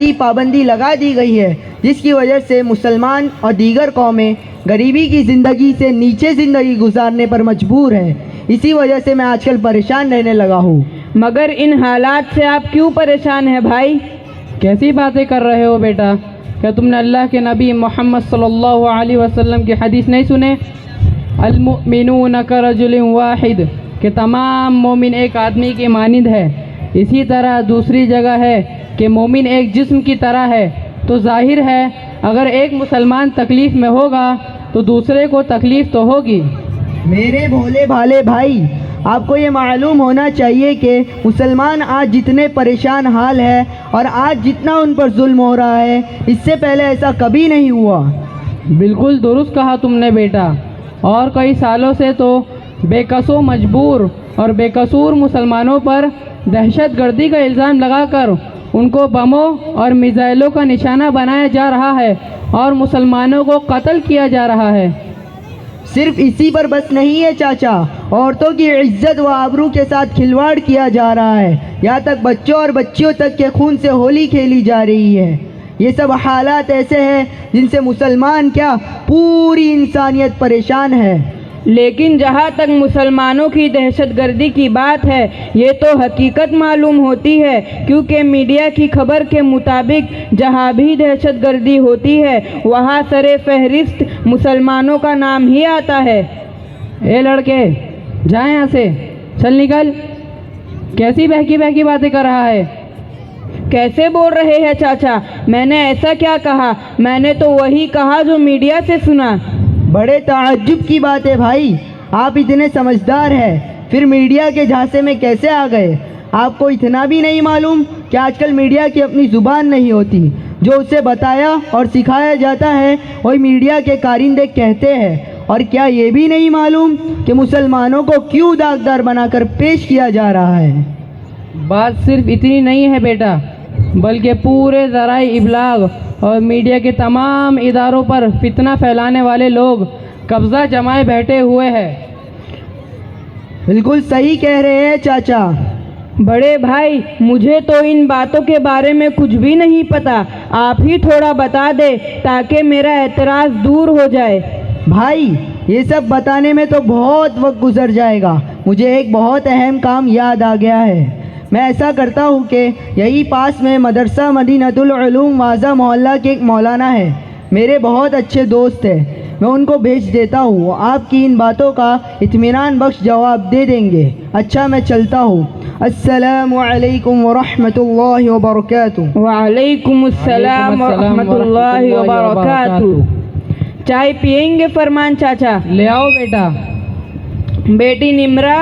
की पाबंदी लगा दी गई है, जिसकी वजह से मुसलमान और दीगर कौमें गरीबी की ज़िंदगी से नीचे ज़िंदगी गुजारने पर मजबूर है। इसी वजह से मैं आजकल परेशान रहने लगा हूँ। मगर इन हालात से आप क्यों परेशान हैं भाई? कैसी बातें कर रहे हो बेटा? क्या तुमने अल्लाह के नबी मोहम्मद सल्लल्लाहु अलैहि वसल्लम की हदीस नहीं सुने? अल-मुमिनून करजुलिन वाहिद, कि तमाम मोमिन एक आदमी की मानिंद है। इसी तरह दूसरी जगह है कि मोमिन एक जिस्म की तरह है। तो जाहिर है अगर एक मुसलमान तकलीफ़ में होगा तो दूसरे को तकलीफ़ तो होगी। मेरे भोले भाले भाई, आपको ये मालूम होना चाहिए कि मुसलमान आज जितने परेशान हाल है और आज जितना उन पर जुल्म हो रहा है, इससे पहले ऐसा कभी नहीं हुआ। बिल्कुल दुरुस्त कहा तुमने बेटा। और कई सालों से तो बेकसो मजबूर और बेकसूर मुसलमानों पर दहशतगर्दी का इल्ज़ाम लगाकर उनको बमों और मिसाइलों का निशाना बनाया जा रहा है और मुसलमानों को कत्ल किया जा रहा है। सिर्फ इसी पर बस नहीं है चाचा, औरतों की इज्जत व आबरू के साथ खिलवाड़ किया जा रहा है। यहाँ तक बच्चों और बच्चियों तक के खून से होली खेली जा रही है। ये सब हालात ऐसे हैं जिनसे मुसलमान क्या पूरी इंसानियत परेशान है। लेकिन जहाँ तक मुसलमानों की दहशतगर्दी की बात है, ये तो हकीकत मालूम होती है, क्योंकि मीडिया की खबर के मुताबिक जहाँ भी दहशतगर्दी होती है वहाँ सरे फहरिस्त मुसलमानों का नाम ही आता है। ए लड़के, जाए यहाँ से, चल निकल। कैसी बहकी बहकी बातें कर रहा है? कैसे बोल रहे हैं चाचा? मैंने ऐसा क्या कहा? मैंने तो वही कहा जो मीडिया से सुना। बड़े ताज्जुब की बात है भाई, आप इतने समझदार हैं, फिर मीडिया के झांसे में कैसे आ गए? आपको इतना भी नहीं मालूम कि आजकल मीडिया की अपनी ज़ुबान नहीं होती। जो उसे बताया और सिखाया जाता है वही मीडिया के कारिंदे कहते हैं। और क्या ये भी नहीं मालूम कि मुसलमानों को क्यों दागदार बनाकर पेश किया जा रहा है? बात सिर्फ इतनी नहीं है बेटा, बल्कि पूरे ज़राए इबलाग और मीडिया के तमाम इदारों पर फितना फैलाने वाले लोग कब्ज़ा जमाए बैठे हुए हैं। बिल्कुल सही कह रहे हैं चाचा। बड़े भाई, मुझे तो इन बातों के बारे में कुछ भी नहीं पता। आप ही थोड़ा बता दे ताकि मेरा एतराज़ दूर हो जाए। भाई, ये सब बताने में तो बहुत वक्त गुजर जाएगा। मुझे एक बहुत अहम काम याद आ गया है। मैं ऐसा करता हूँ कि यही पास में मदरसा मदीनतुल उलूम वाजा मोहल्ला के एक मौलाना है, मेरे बहुत अच्छे दोस्त हैं। मैं उनको भेज देता हूँ, आपकी इन बातों का इत्मीनान बख्श जवाब दे देंगे। अच्छा, मैं चलता हूँ। अस्सलामु अलैकुम व रहमतुल्लाहि व बरकातुहू। वालेकुम अस्सलाम व रहमतुल्लाहि व बरकातुहू। चाय पियेंगे फरमान चाचा? ले आओ बेटा। बेटी निम्रा,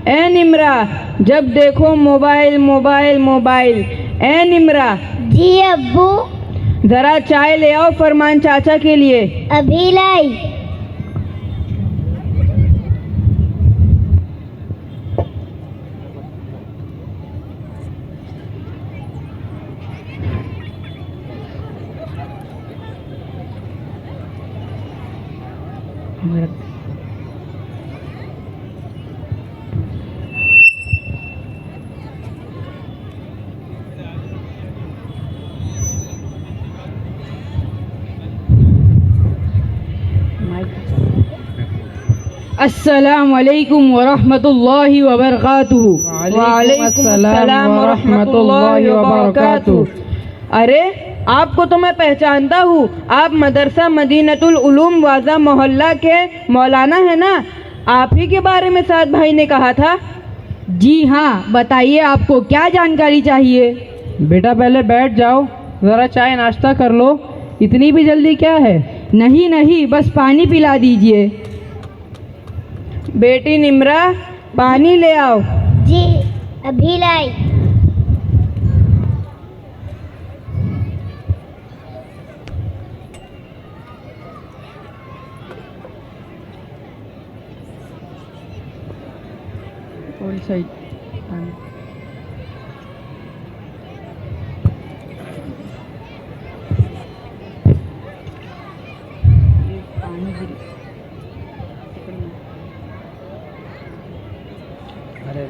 ए निम्रा, जब देखो मोबाइल मोबाइल मोबाइल। ए निम्रा। जी अब्बू। ज़रा चाय ले आओ फरमान चाचा के लिए। अभी लाई। अस्सलाम वालेकुम व रहमतुल्लाहि व बरकातुहू। वालेकुम अस्सलाम व रहमतुल्लाहि व बरकातुहू। अरे, आपको तो मैं पहचानता हूँ। आप मदरसा मदीनतुल उलूम वाजा मोहल्ला के मौलाना है ना? आप ही के बारे में साद भाई ने कहा था। जी हाँ, बताइए आपको क्या जानकारी चाहिए? बेटा पहले बैठ जाओ, ज़रा चाय नाश्ता कर लो। इतनी भी जल्दी क्या है? नहीं नहीं, बस पानी पिला दीजिए। बेटी निम्रा, पानी ले आओ। जी अभी लाई। और सही। अरे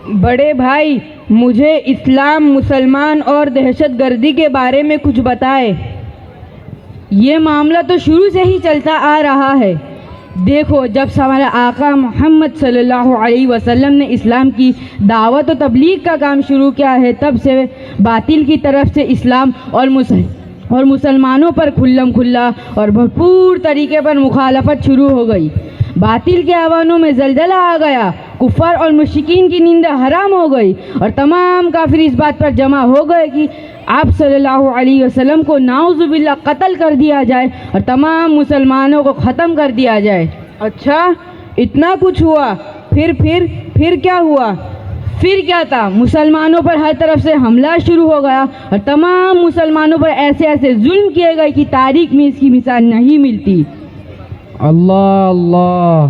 बड़े भाई, मुझे इस्लाम, मुसलमान और दहशतगर्दी के बारे में कुछ बताए। ये मामला तो शुरू से ही चलता आ रहा है। देखो, जब से हमारे आका मोहम्मद सल्लल्लाहु अलैहि वसल्लम ने इस्लाम की दावत और तबलीग का काम शुरू किया है, तब से बातिल की तरफ से इस्लाम और मुसलमानों पर खुल्लम खुल्ला और भरपूर तरीके पर मुखालफत शुरू हो गई। बातिल के आवानों में जलजला आ गया, कुफ़ार और मुश्रिकीन की नींद हराम हो गई और तमाम काफिर इस बात पर जमा हो गए कि आप सल्लल्लाहु अलैहि वसल्लम को नाउज़ुबिल्लाह कत्ल कर दिया जाए और तमाम मुसलमानों को ख़त्म कर दिया जाए। अच्छा, इतना कुछ हुआ? फिर क्या हुआ? फिर क्या था, मुसलमानों पर हर तरफ से हमला शुरू हो गया और तमाम मुसलमानों पर ऐसे ऐसे जुल्म किए गए कि तारीख में इसकी मिसाल नहीं मिलती। अल्लाह अल्लाह।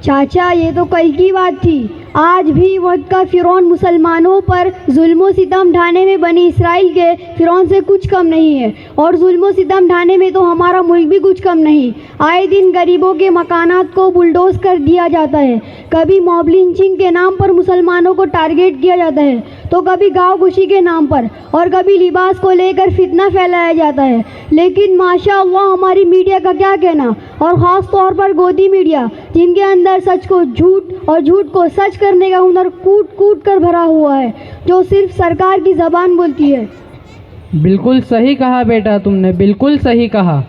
चाचा, ये तो कल की बात थी। आज भी वक्त का फ़िरौन मुसलमानों पर जुल्म सितम ढाने में बनी इसराइल के फ़िरौन से कुछ कम नहीं है, और जुल्म सितम ढाने में तो हमारा मुल्क भी कुछ कम नहीं। आए दिन गरीबों के मकानात को बुलडोज कर दिया जाता है, कभी मॉब लिंचिंग के नाम पर मुसलमानों को टारगेट किया जाता है, तो कभी गाँव खुशी के नाम पर, और कभी लिबास को लेकर फितना फैलाया जाता है। लेकिन माशाअल्लाह हमारी मीडिया का क्या कहना, और ख़ास तौर पर गोदी मीडिया, जिनके अंदर सच को झूठ और झूठ को सच करने का हुनर कूट कूट कर भरा हुआ है, जो सिर्फ सरकार की ज़बान बोलती है। बिल्कुल सही कहा बेटा, तुमने बिल्कुल सही कहा।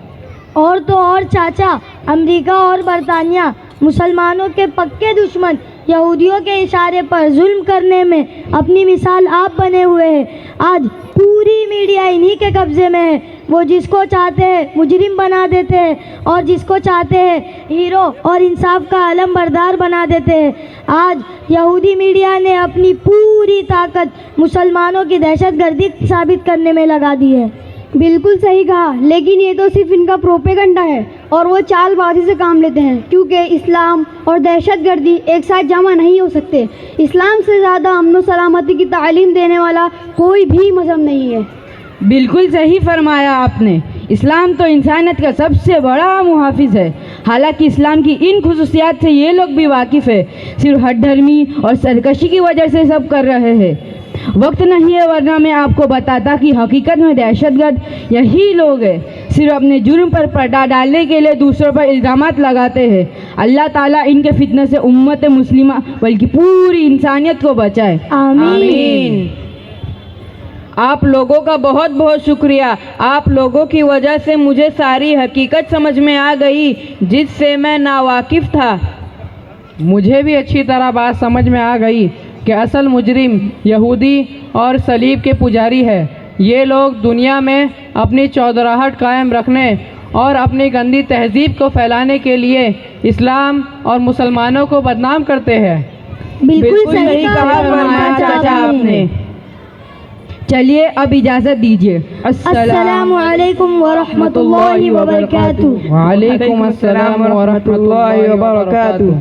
और तो और चाचा, अमेरिका और बरतानिया मुसलमानों के पक्के दुश्मन यहूदियों के इशारे पर जुल्म करने में अपनी मिसाल आप बने हुए हैं। आज पूरी मीडिया इन्हीं के कब्ज़े में है। वो जिसको चाहते हैं मुजरिम बना देते हैं, और जिसको चाहते हैं हीरो और इंसाफ का अलम बरदार बना देते हैं। आज यहूदी मीडिया ने अपनी पूरी ताकत मुसलमानों की दहशतगर्दी साबित करने में लगा दी है। बिल्कुल सही कहा, लेकिन ये तो सिर्फ इनका प्रोपेगेंडा है, और वो चालबाजी से काम लेते हैं, क्योंकि इस्लाम और दहशतगर्दी एक साथ जमा नहीं हो सकते। इस्लाम से ज़्यादा अमन व सलामती की तालीम देने वाला कोई भी मज़हब नहीं है। बिल्कुल सही फरमाया आपने। इस्लाम तो इंसानियत का सबसे बड़ा मुहाफिज है। हालांकि इस्लाम की इन खुसूसियात से ये लोग भी वाकिफ़ है, सिर्फ हठधर्मी और सरकशी की वजह से सब कर रहे हैं। वक्त नहीं है, वरना मैं आपको बताता कि हकीकत में दहशतगर्द यही लोग हैं, सिर्फ अपने जुर्म पर पर्दा डालने के लिए दूसरों पर इल्ज़ामात लगाते हैं। अल्लाह ताला इनके फितने से उम्मत मुस्लिमा बल्कि पूरी इंसानियत को बचाए, आमीन। आप लोगों का बहुत बहुत शुक्रिया। आप लोगों की वजह से मुझे सारी हकीकत समझ में आ गई, जिससे मैं नावाकिफ़ था। मुझे भी अच्छी तरह बात समझ में आ गई कि असल मुजरिम यहूदी और सलीब के पुजारी है। ये लोग दुनिया में अपनी चौधराहट कायम रखने और अपनी गंदी तहजीब को फैलाने के लिए इस्लाम और मुसलमानों को बदनाम करते हैं। बिल्कुल सही कहा फरमाया चाचा आपने। चलिए अब इजाज़त दीजिए। अस्सलामु अलैकुम व रहमतुल्लाहि व बरकातुहू। वालेकुम अस्सलाम व रहमतुल्लाहि व बरकातुहू।